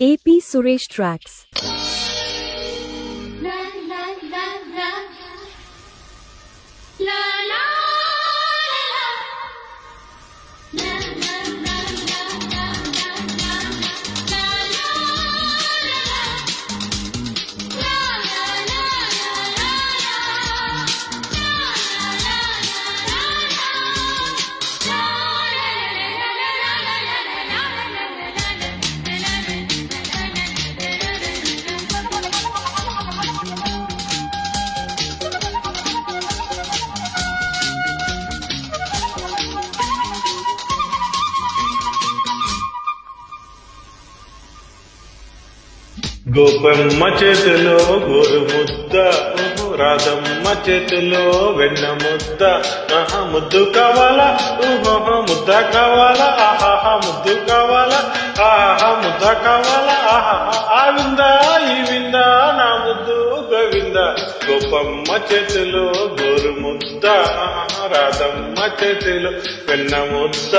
AP Suresh Tracks. Gopamma చేతిలో గోరు ముద్ద, రాధమ్మ చేతిలో వెన్న ముద్ద. ముద్దు కావాలా, ముద్ద కావాలా, ఆహా ముద్దు కావాలా, ఆహా ముద్ద కావాలా, ఆహా ఆ విందా ఈ విందా నా ముద్దు గోవింద. గోపమ్మ చేతిలో గోరు ముద్ద, రాధమ్మ చేతిలో వెన్న ముద్ద.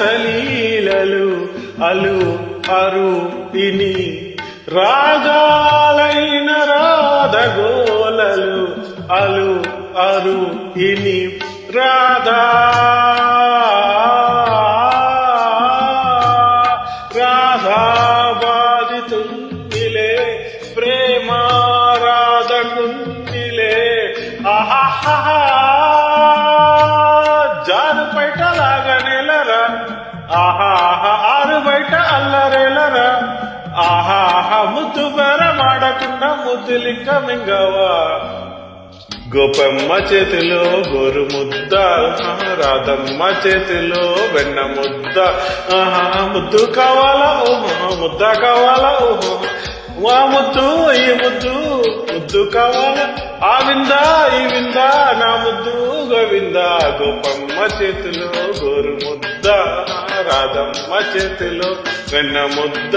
రాగాలింతరాసలీలలు అలు అరు ఇని, రాగాలైన రాధగోలలు అలు అరు ఇని. రాధా రాధా బాధితుందిలే ప్రేమ రాధకుందిలే. ఆహా జారు బయట లాగనేలరా, ఆహా ఆరు బయట అల్లరేలరా. ఆహా ముద్దు బెర మాడకుండా ముద్దులింక మింగవా. గోపమ్మ చేతిలో గోరు ముద్ద, రాధమ్మ చేతిలో వెన్న ముద్ద. ముద్దు కావాలా, ముద్ద కావాలా, వా ముద్దు ఈ ముద్దు ముద్దు కావాలా. ఆ విందా ఈ విందా నా ముద్దు గోవింద. గోపమ్మ చేతిలో గోరు ముద్ద, రాధమ్మ చేతిలో వెన్న ముద్ద.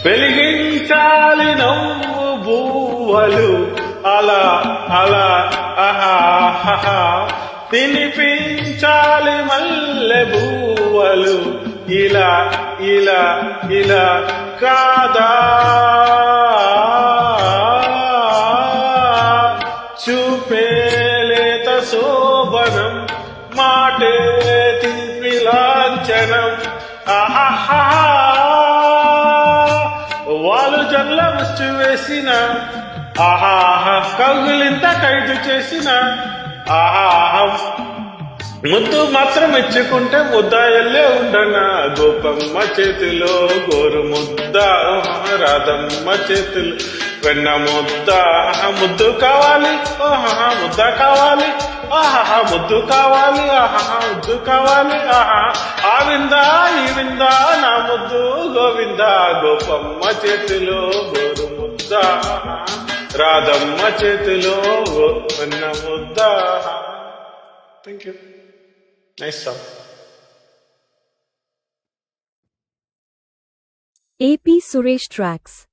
వెలిగించాలి నవ్వు బూవలు అలా అలా ఆహా. తినిపించాలి మల్లె బూవలు ఇలా ఇలా ఇలా. కాదా చూపేలేత శోభనం, మాటే తిప్పి లాంఛనం. ఆహా వాళ్ళు జల్ల ముచ్చు వేసిన, ఆహా కగులింత ఖైదు చేసిన. ఆహా ముద్దు మాత్రం ఇచ్చుకుంటే ముద్దాయల్లే ఉండనా. గోపమ్మ చేతిలో గోరు ముద్ద, రాధమ్మ చేతిలో వెన్న ముద్ద. ముద్దు కావాలి, ముద్ద కావాలి, ఆహా ముద్దు కావాలి, ఆహా ముద్దు కావాలి. ఆ విందా ఈ విందా నా ముద్దు గోవింద. గోపమ్మ చేతిలో గోరు ముద్ద, రాధమ్మ చేతిలో వెన్న ముద్ద. Thank you. Nice song. AP Suresh Tracks.